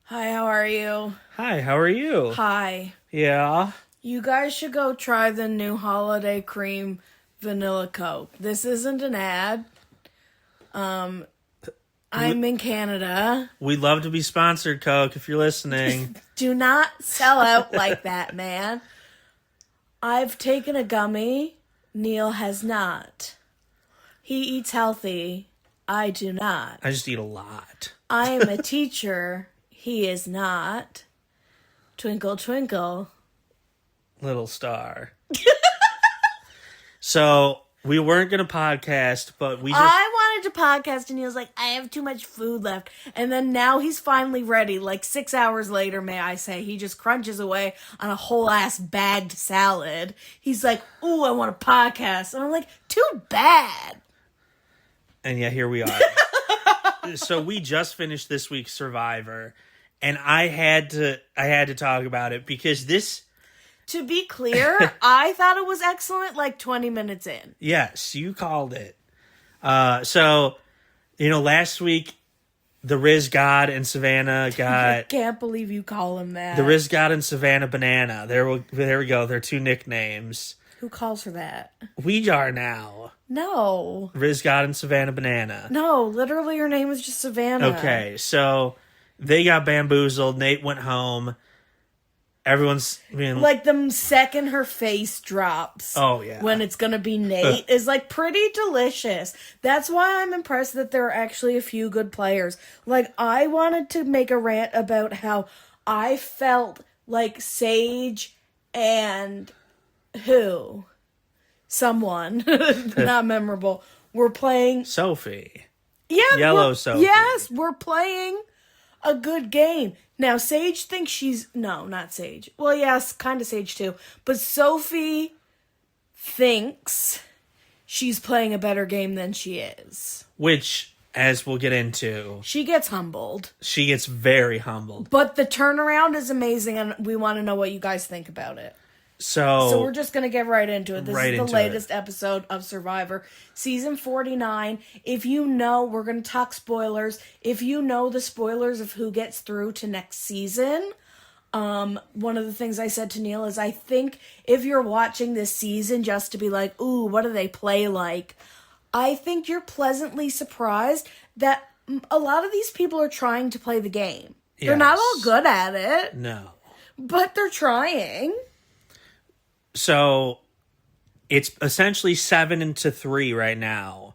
Hi, how are you? Hi, how are you? Hi. Yeah. You guys should go try the new Holiday Cream Vanilla Coke. This isn't an ad. I'm in Canada. We'd love to be sponsored, Coke, if you're listening. Do not sell out like that, man. I've taken a gummy. Neal has not. He eats healthy. I do not. I just eat a lot. I am a teacher. He is not. Twinkle, twinkle. Little star. So, we weren't going to podcast, but we just... I wanted to podcast and he was like, I have too much food left. And then now he's finally ready. Like 6 hours later, may I say. He just crunches away on a whole ass bagged salad. He's like, ooh, I want a podcast. And I'm like, too bad. And yeah, here we are. So, we just finished this week's Survivor. And I had to talk about it because this... To be clear, I thought it was excellent like 20 minutes in. Yes, you called it. So, last week, the Riz God and Savannah I got... can't believe you call him that. The Riz God and Savannah Banana. There we go. They're two nicknames. Who calls her that? We are now. No. Riz God and Savannah Banana. No, literally her name is just Savannah. Okay, so they got bamboozled. Nate went home. Everyone's being... Like the second her face drops. Oh, yeah. When it's going to be Nate is like pretty delicious. That's why I'm impressed that there are actually a few good players. Like I wanted to make a rant about how I felt like Sage and someone, not memorable, were playing... Sophie. Yeah. Yellow Sophie. Yes, we're playing a good game. Now, Sage thinks she's... No, not Sage. Well, yes, kind of Sage too. But Sophie thinks she's playing a better game than she is. Which, as we'll get into... She gets humbled. She gets very humbled. But the turnaround is amazing, and we want to know what you guys think about it. So we're just going to get right into it. This is the into latest episode of Survivor, season 49. If you know, we're going to talk spoilers. If you know the spoilers of who gets through to next season, one of the things I said to Neal is I think if you're watching this season just to be like, ooh, what do they play like? I think you're pleasantly surprised that a lot of these people are trying to play the game. Yes. They're not all good at it. No. But they're trying. So, it's essentially 7-3 right now.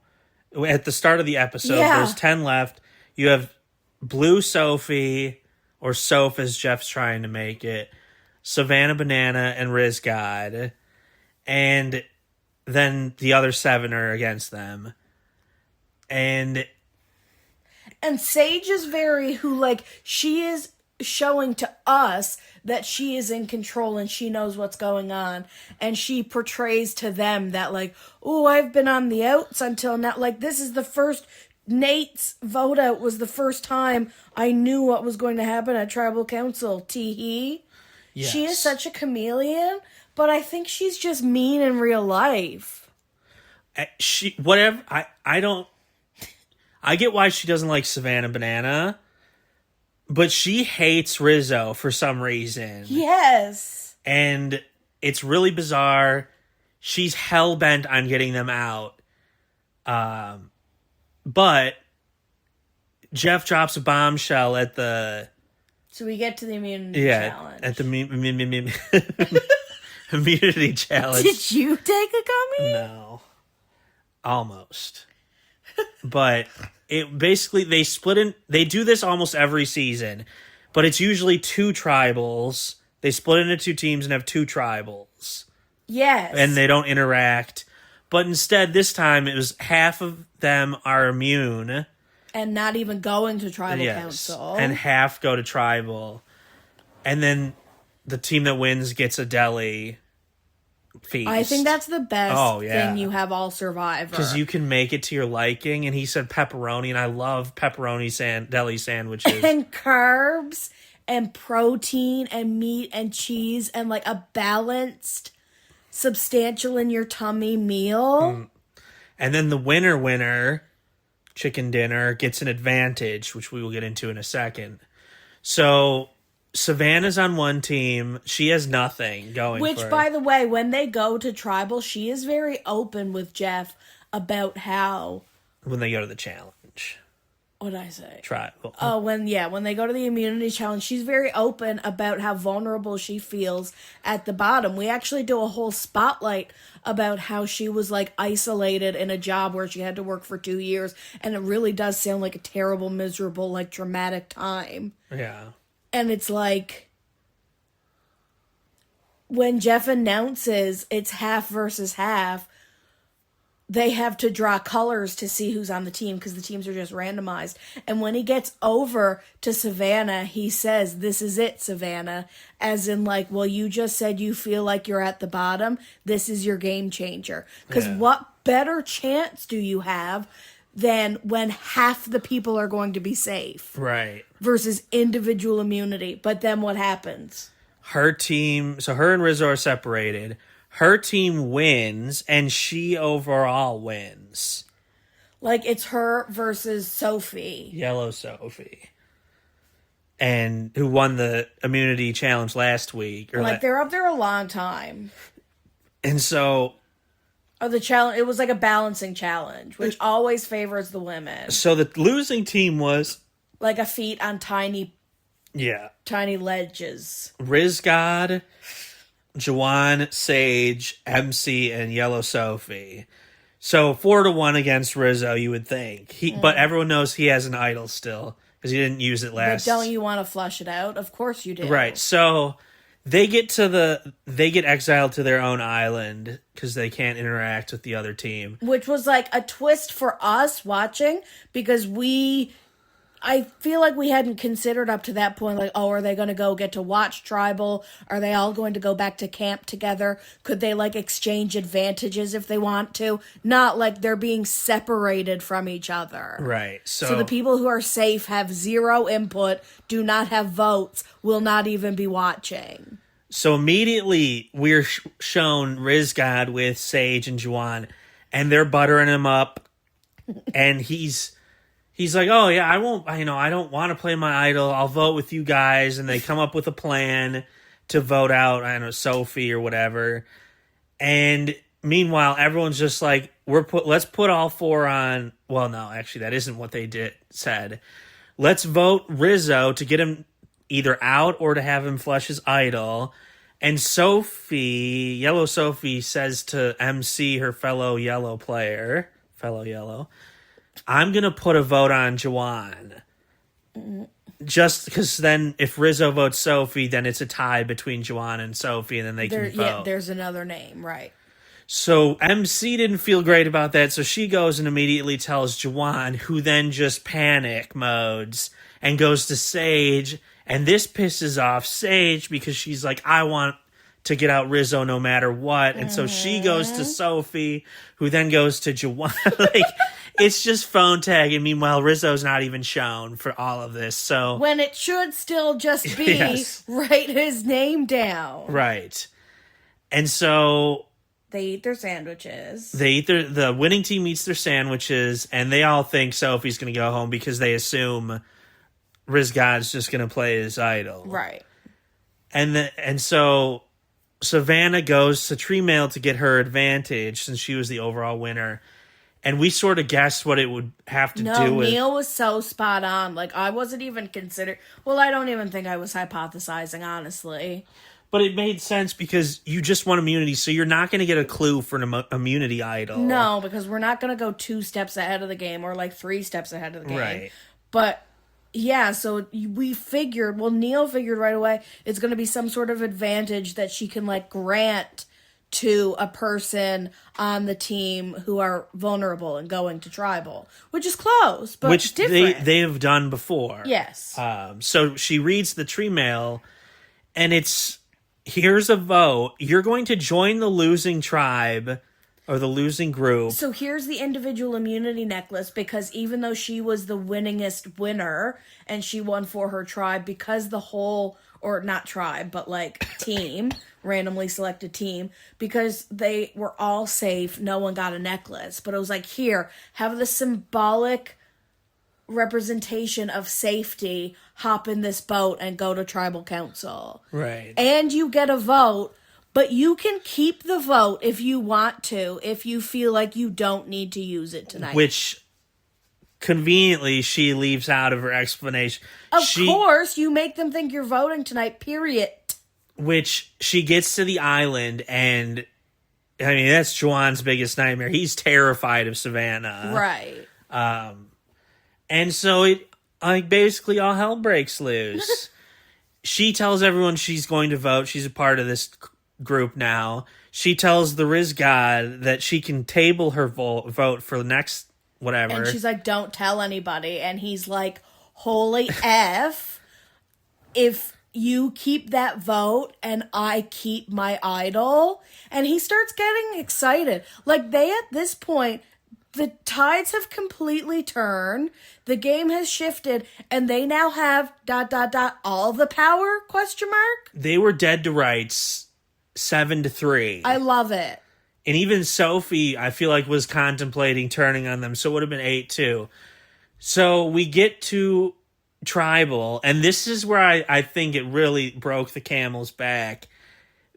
At the start of the episode, There's 10 left. You have Blue Sophie, or Soph as Jeff's trying to make it, Savannah Banana, and Riz God. And then the other 7 are against them. And Sage is she is showing to us that she is in control and she knows what's going on, and she portrays to them that oh, I've been on the outs until now. This is the first... Nate's vote out was the first time I knew what was going to happen at Tribal Council. Tee-hee. Yes. She is such a chameleon, but I think she's just mean in real life. I get why she doesn't like Savannah Banana, but she hates Rizzo for some reason. Yes. And it's really bizarre. She's hell-bent on getting them out. But Jeff drops a bombshell at the... So we get to the immunity challenge. At the immunity challenge. Did you take a gummy? No. Almost. But... It basically, they do this almost every season, but it's usually 2 tribals. They split into 2 teams and have 2 tribals. Yes. And they don't interact. But instead, this time, it was half of them are immune. And not even going to tribal council. And half go to tribal. And then the team that wins gets a deli feast. I think that's the best thing you have all Survivor. Because you can make it to your liking. And he said pepperoni, and I love pepperoni deli sandwiches. And carbs and protein and meat and cheese and a balanced, substantial in your tummy meal. And then the winner chicken dinner gets an advantage, which we will get into in a second. So Savannah's on one team. She has nothing going Which, for her. by the way, when they go to tribal, she is very open with Jeff about how. When they go to the challenge. What did I say? Tribal. Oh, when they go to the immunity challenge, she's very open about how vulnerable she feels at the bottom. We actually do a whole spotlight about how she was like isolated in a job where she had to work for 2 years, and it really does sound like a terrible, miserable, like traumatic time. Yeah. And it's like, when Jeff announces it's half versus half, they have to draw colors to see who's on the team because the teams are just randomized. And when he gets over to Savannah, he says, "This is it, Savannah." As in, like, well, you just said you feel like you're at the bottom. This is your game changer. Because what better chance do you have than when half the people are going to be safe? Right. Versus individual immunity. But then what happens? Her team, so her and Rizzo are separated. Her team wins, and she overall wins. Like, it's her versus Sophie. Yellow Sophie. And who won the immunity challenge last week. Or They're up there a long time. And so... Oh, the challenge, it was like a balancing challenge, which always favors the women. So the losing team was... Like a feat on tiny ledges. Rizgod, Juwan, Sage, MC, and Yellow Sophie. So 4-1 against Rizzo, you would think. But everyone knows he has an idol still because he didn't use it last. But don't you want to flush it out? Of course you do. Right. So they get exiled to their own island because they can't interact with the other team. Which was like a twist for us watching because I feel like we hadn't considered up to that point, like, oh, are they going to go get to watch Tribal? Are they all going to go back to camp together? Could they, like, exchange advantages if they want to? Not like they're being separated from each other. Right. So the people who are safe have zero input, do not have votes, will not even be watching. So immediately we're shown Rizgod with Sage and Juwan, and they're buttering him up, and he's like, oh, yeah, I don't want to play my idol. I'll vote with you guys. And they come up with a plan to vote out, I don't know, Sophie or whatever. And meanwhile, everyone's just like, let's put all four on. Well, no, actually, that isn't what they said. Let's vote Rizzo to get him either out or to have him flush his idol. And Sophie, Yellow Sophie, says to MC, her fellow yellow, I'm going to put a vote on Juwan. Just because then if Rizzo votes Sophie, then it's a tie between Juwan and Sophie, and then they can vote. Yeah, there's another name, right. So MC didn't feel great about that, so she goes and immediately tells Juwan, who then just panic modes and goes to Sage, and this pisses off Sage because she's like, I want to get out Rizzo no matter what, and so she goes to Sophie, who then goes to Juwan. Like, it's just phone tag, and meanwhile Rizzo's not even shown for all of this. So when it should still just be write his name down. Right. And so they eat their sandwiches. The winning team eats their sandwiches, and they all think Sophie's going to go home because they assume Rizgod's just going to play his idol. Right. And so Savannah goes to Tree Mail to get her advantage since she was the overall winner. And we sort of guessed what it would have to do with... Neal was so spot on. Like, I wasn't even considering... Well, I don't even think I was hypothesizing, honestly. But it made sense because you just want immunity, so you're not going to get a clue for an immunity idol. No, because we're not going to go 2 steps ahead of the game or, like, 3 steps ahead of the game. Right. But, yeah, so we figured... Well, Neal figured right away it's going to be some sort of advantage that she can, like, grant to a person on the team who are vulnerable and going to tribal, which is close, but which different. they have done before. Yes. So she reads the tree mail, and it's, here's a vote. You're going to join the losing tribe or the losing group. So here's the individual immunity necklace, because even though she was the winningest winner and she won for her tribe, because the whole, or not tribe, but like team, randomly selected team, because they were all safe, no one got a necklace. But it was like, here, have the symbolic representation of safety hop in this boat and go to tribal council. Right. And you get a vote, but you can keep the vote if you want to, if you feel like you don't need to use it tonight. Which, conveniently, she leaves out of her explanation. Of course, you make them think you're voting tonight, period. Which, she gets to the island, and, I mean, that's Juwan's biggest nightmare. He's terrified of Savannah. Right. And so it, like, basically all hell breaks loose. She tells everyone she's going to vote. She's a part of this group now. She tells the Riz God that she can table her vote for the next whatever. And she's like, don't tell anybody. And he's like, holy F, if you keep that vote and I keep my idol. And he starts getting excited. Like, they, at this point, the tides have completely turned. The game has shifted, and they now have ... all the power ? They were dead to rights, 7-3. I love it. And even Sophie, I feel like, was contemplating turning on them, so it would have been 8-2. So we get to tribal, and this is where I think it really broke the camel's back.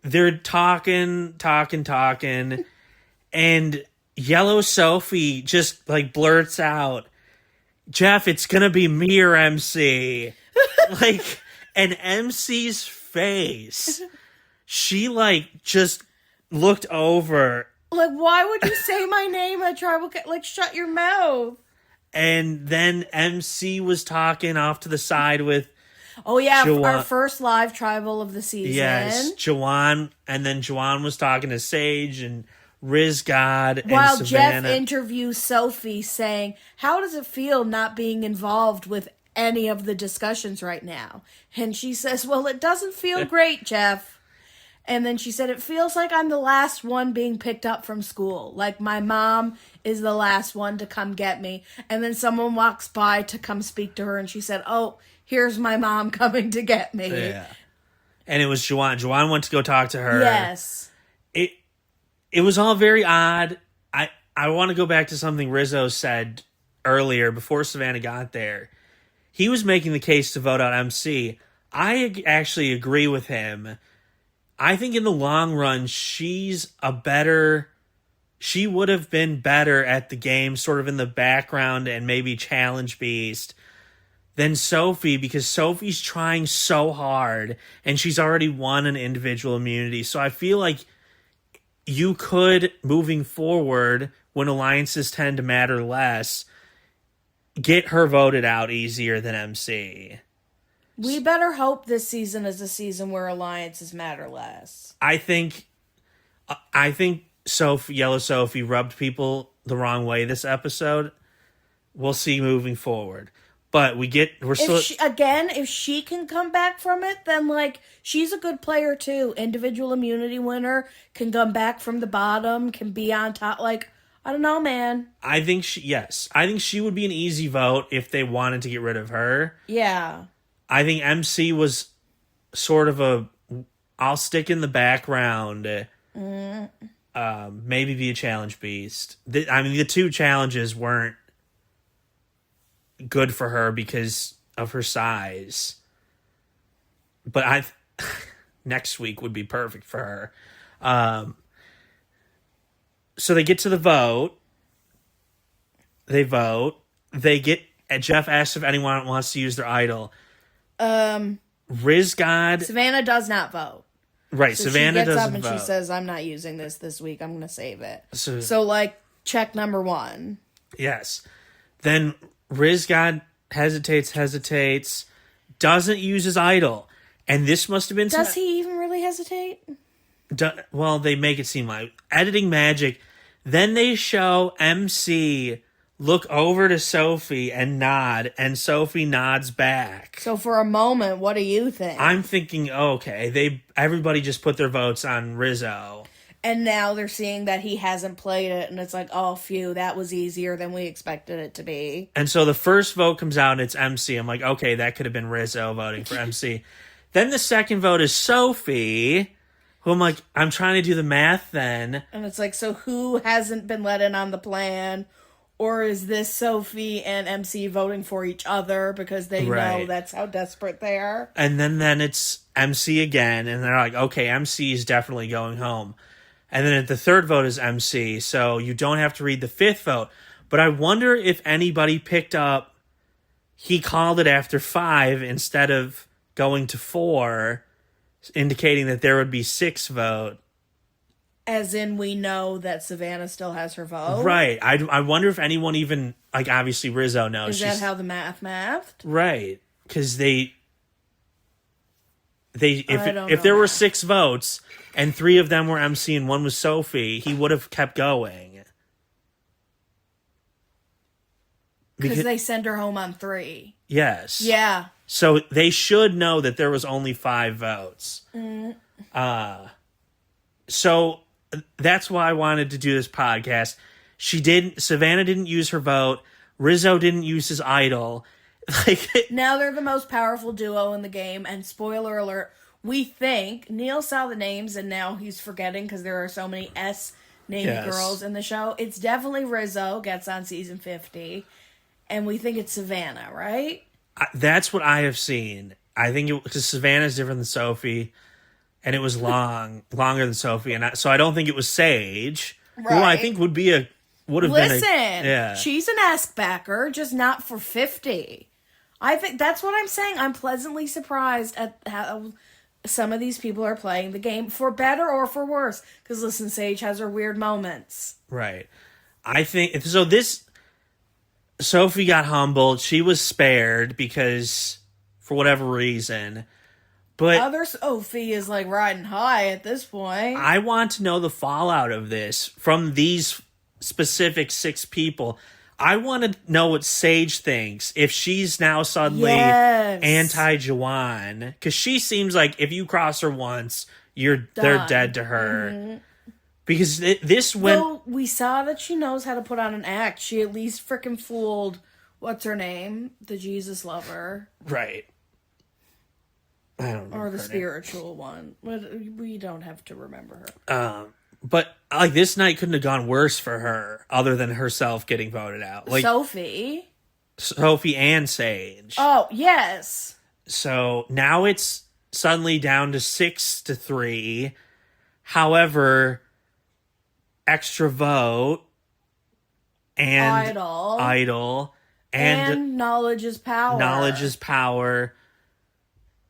They're talking, and Yellow Sophie just, like, blurts out, Jeff, it's gonna be me or MC. Like, and MC's face, she, like, just looked over. Like, why would you say my name at tribal? Like, shut your mouth. And then MC was talking off to the side with, oh yeah, Juwan. Our first live tribal of the season. Yes, Juwan, and then Juwan was talking to Sage and Riz God and while Savannah. Jeff interviews Sophie saying, how does it feel not being involved with any of the discussions right now? And she says, well, it doesn't feel great, Jeff. And then she said, it feels like I'm the last one being picked up from school. Like my mom is the last one to come get me. And then someone walks by to come speak to her, and she said, oh, here's my mom coming to get me. Yeah. And it was Juwan. Juwan went to go talk to her. Yes. It was all very odd. I want to go back to something Rizzo said earlier before Savannah got there. He was making the case to vote out MC. I actually agree with him. I think in the long run, she would have been better at the game, sort of in the background and maybe challenge beast, than Sophie, because Sophie's trying so hard and she's already won an individual immunity. So I feel like you could, moving forward, when alliances tend to matter less, get her voted out easier than MC. We better hope this season is a season where alliances matter less. I think Yellow Sophie rubbed people the wrong way this episode. We'll see moving forward. But if she can come back from it, then, like, she's a good player too. Individual immunity winner, can come back from the bottom, can be on top. Like, I don't know, man. I think she would be an easy vote if they wanted to get rid of her. Yeah. I think MC was sort of I'll stick in the background. Maybe be a challenge beast. The two challenges weren't good for her because of her size. But next week would be perfect for her. So they get to the vote. They vote. Jeff asks if anyone wants to use their idol. Riz God. Savannah does not vote. Right, so Savannah doesn't vote. She gets up and she says, I'm not using this week. I'm going to save it. So, like, check number 1. Yes. Then Riz God hesitates, doesn't use his idol. And this must have been... Does he even really hesitate? Well, they make it seem like... Editing magic. Then they show MC look over to Sophie and nod, and Sophie nods back. So for a moment, what do you think? I'm thinking, okay, everybody just put their votes on Rizzo. And now they're seeing that he hasn't played it, and it's like, oh, phew, that was easier than we expected it to be. And so the first vote comes out, and it's MC. I'm like, okay, that could have been Rizzo voting for MC. Then the second vote is Sophie, who I'm trying to do the math then. And it's like, so who hasn't been let in on the plan? Or is this Sophie and MC voting for each other because they know that's how desperate they are? And then it's MC again, and they're like, okay, MC is definitely going home. And then the third vote is MC, so you don't have to read the fifth vote. But I wonder if anybody picked up, he called it after 5 instead of going to 4, indicating that there would be 6 vote. As in, we know that Savannah still has her vote? Right. I wonder if anyone even, like, obviously Rizzo knows. Is that how the mathed? Right. Because if there were 6 votes and 3 of them were MC and 1 was Sophie, he would have kept going. Because they send her home on 3. Yes. Yeah. So they should know that there was only 5 votes. So that's why I wanted to do this podcast. Savannah didn't use her vote. Rizzo didn't use his idol. Like, now they're the most powerful duo in the game, and spoiler alert, we think Neal saw the names and now he's forgetting because there are so many S-named girls in the show. It's definitely Rizzo gets on season 50, and we think it's Savannah, right? That's what I have seen. I think because Savannah's different than Sophie, and it was longer than Sophie, and so I don't think it was Sage, who I think would have been. She's an ask backer, just not for 50. I think that's what I'm saying. I'm pleasantly surprised at how some of these people are playing the game, for better or for worse. Because listen, Sage has her weird moments. Right. I think so. Sophie got humbled. She was spared because, for whatever reason. But other Sophie is like riding high at this point. I want to know the fallout of this from these specific 6 people. I want to know what Sage thinks, if she's now suddenly anti-Juwan. Because she seems like if you cross her once, they're dead to her. Mm-hmm. Because this went... Well, we saw that she knows how to put on an act. She at least frickin' fooled, what's her name? The Jesus lover. Right. I don't know. Or the spiritual one. We don't have to remember her. But like this night couldn't have gone worse for her, other than herself getting voted out. Like Sophie and Sage. Oh yes. So now it's suddenly down to 6-3. However, extra vote and idol and knowledge is power. Knowledge is power.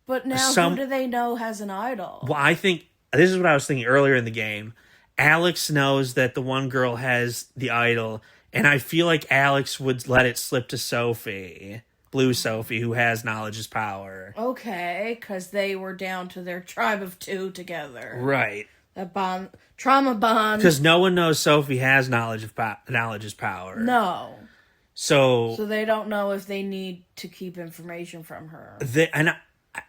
But now who do they know has an idol? Well, I think this is what I was thinking earlier in the game. Alex knows that the one girl has the idol, and I feel like Alex would let it slip to Sophie, Blue Sophie, who has knowledge is power. Okay, because they were down to their tribe of 2 together. Right. That bond, trauma bond. Because no one knows Sophie has knowledge is power. No. So they don't know if they need to keep information from her.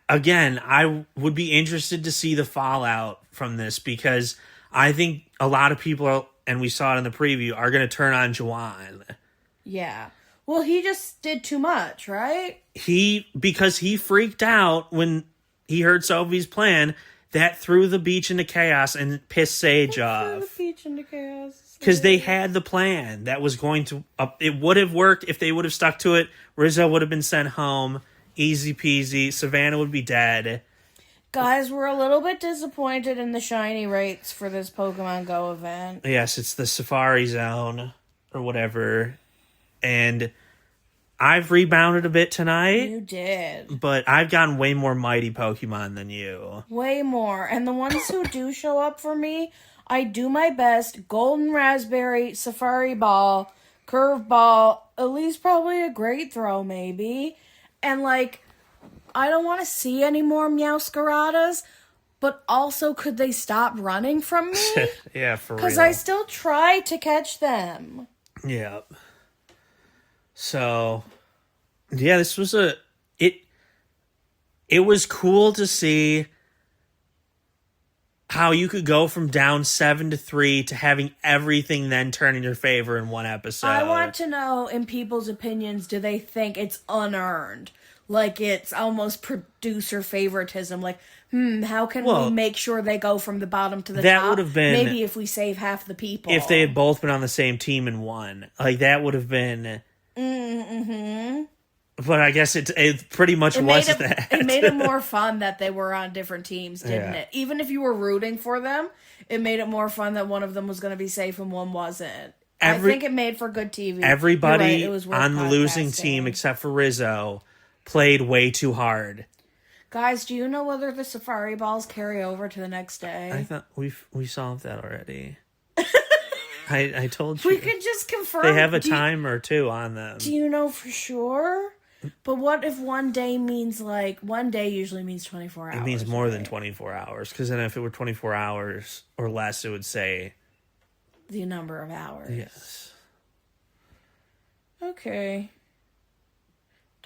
Again, I would be interested to see the fallout from this, because I think a lot of people and we saw it in the preview, are going to turn on Juwan. Yeah. Well, he just did too much, right? Because he freaked out when he heard Sophie's plan, that threw the beach into chaos and pissed Sage off. Threw the beach into chaos. Because they had the plan that was going to... it would have worked if they would have stuck to it. Rizzo would have been sent home. Easy peasy. Savannah would be dead. Guys, we're a little bit disappointed in the shiny rates for this Pokemon Go event. Yes, it's the Safari Zone or whatever. And I've rebounded a bit tonight. You did. But I've gotten way more mighty Pokemon than you. Way more. And the ones who do show up for me, I do my best. Golden Raspberry, Safari Ball, Curve Ball, at least probably a Great Throw maybe. And like... I don't want to see any more Meowscaradas, but also could they stop running from me? Yeah, for real. Because I still try to catch them. Yeah. So, yeah, this was it was cool to see how you could go from down 7-3 to having everything then turn in your favor in one episode. I want to know, in people's opinions, do they think it's unearned? like it's almost producer favoritism. Like, how can we Well, make sure they go from the bottom to the that top? would have been- maybe if we save half the people. If they had both been on the same team and won, like that would have been. But I guess it pretty much was that. It made it more fun that they were on different teams, didn't it? Even if you were rooting for them, it made it more fun that one of them was going to be safe and one wasn't. I think it made for good TV. Everybody It was worth on the losing podcasting. team except for Rizzo played way too hard. Guys, do you know whether the safari balls carry over to the next day? I thought we solved that already. I told you. We could just confirm. They have a time or two on them. Do you know for sure? But what if one day usually means 24 hours? It means more than 24 hours. Because then if it were 24 hours or less, it would say... the number of hours. Yes. Okay.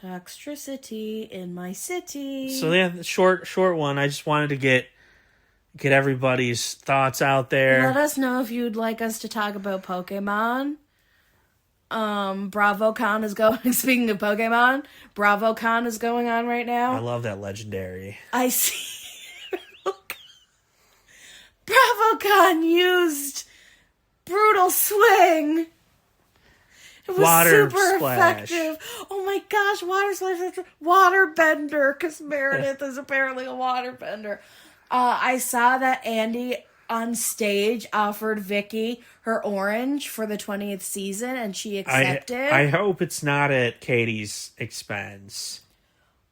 Toxicity in my city. So yeah, short one. I just wanted to get everybody's thoughts out there. Let us know if you'd like us to talk about Pokemon. BravoCon is going. Speaking of Pokemon, BravoCon is going on right now. I love that legendary. I see. BravoCon used Brutal Swing. It was Water super splash. effective. Oh my gosh, water splash, water bender, because Meredith is apparently a water bender. I saw that Andy on stage offered Vicky her orange for the 20th season, and she accepted. I hope it's not at Katie's expense.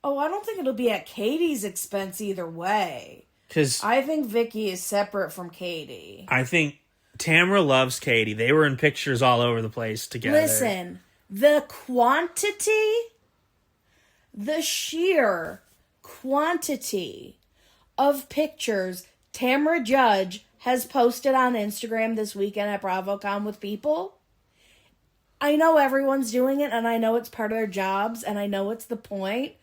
Oh, I don't think it'll be at Katie's expense either way. Because I think Vicky is separate from Katie. I think Tamara loves Katie. They were in pictures all over the place together. Listen, the quantity, the sheer quantity of pictures Tamara Judge has posted on Instagram this weekend at BravoCon with people. I know everyone's doing it, and I know it's part of their jobs, and I know it's the point,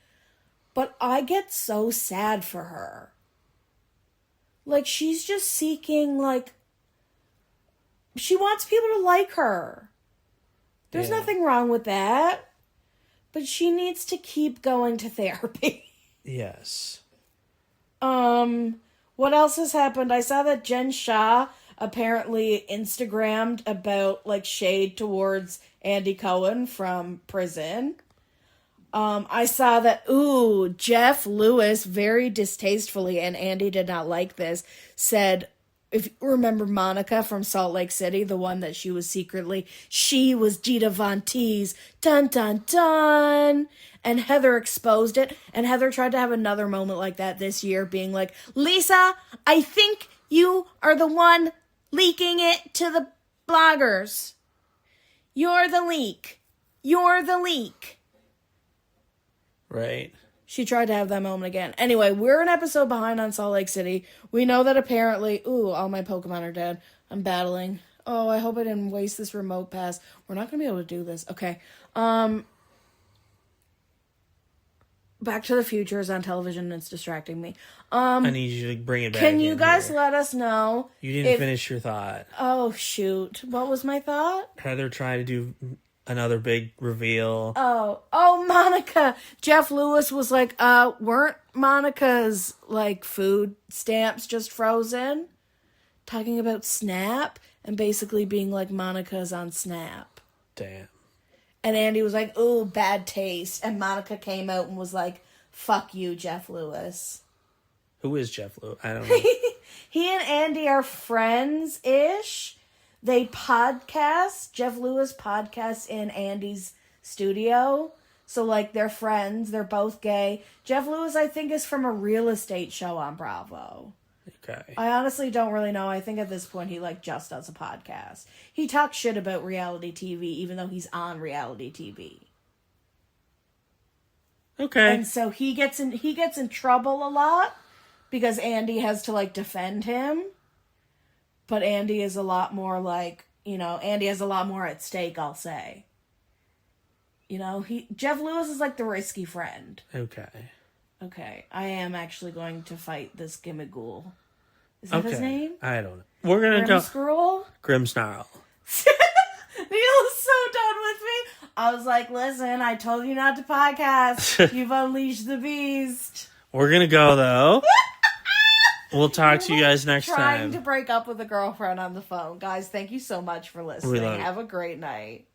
but I get so sad for her. Like, she's just seeking, she wants people to like her. There's nothing wrong with that, but she needs to keep going to therapy. Yes. What else has happened? I saw that Jen Shah apparently Instagrammed about, shade towards Andy Cohen from prison. I saw that, Jeff Lewis, very distastefully, and Andy did not like this, said, if you remember Monica from Salt Lake City, the one that she was Gita Von Teese, dun dun dun, and Heather exposed it, and Heather tried to have another moment like that this year, being like, Lisa, I think you are the one leaking it to the bloggers. You're the leak. You're the leak. Right. She tried to have that moment again. Anyway, we're an episode behind on Salt Lake City. We know that apparently... all my Pokemon are dead. I'm battling. Oh, I hope I didn't waste this remote pass. We're not going to be able to do this. Okay. Back to the Future is on television and it's distracting me. I need you to bring it back. Can you guys let us know? You didn't finish your thought. Oh, shoot. What was my thought? Heather tried to do another big reveal. Oh, Monica. Jeff Lewis was like, weren't Monica's, food stamps just frozen? Talking about Snap and basically being like, Monica's on Snap. Damn. And Andy was like, ooh, bad taste. And Monica came out and was like, fuck you, Jeff Lewis. Who is Jeff Lewis? I don't know. He and Andy are friends-ish. They podcast. Jeff Lewis podcasts in Andy's studio. So, they're friends. They're both gay. Jeff Lewis, I think, is from a real estate show on Bravo. Okay. I honestly don't really know. I think at this point he, just does a podcast. He talks shit about reality TV, even though he's on reality TV. Okay. And so he gets in trouble a lot because Andy has to, defend him. But Andy is a lot more Andy has a lot more at stake, I'll say. Jeff Lewis is the risky friend. Okay. I am actually going to fight this Gimmighoul. Is that his name? I don't know. We're going to go... Grimmsnarl? Grimmsnarl. Neal's so done with me. I was like, listen, I told you not to podcast. You've unleashed the beast. We're going to go, though. We'll talk to you guys next time. Trying to break up with a girlfriend on the phone. Guys, thank you so much for listening. Have a great night.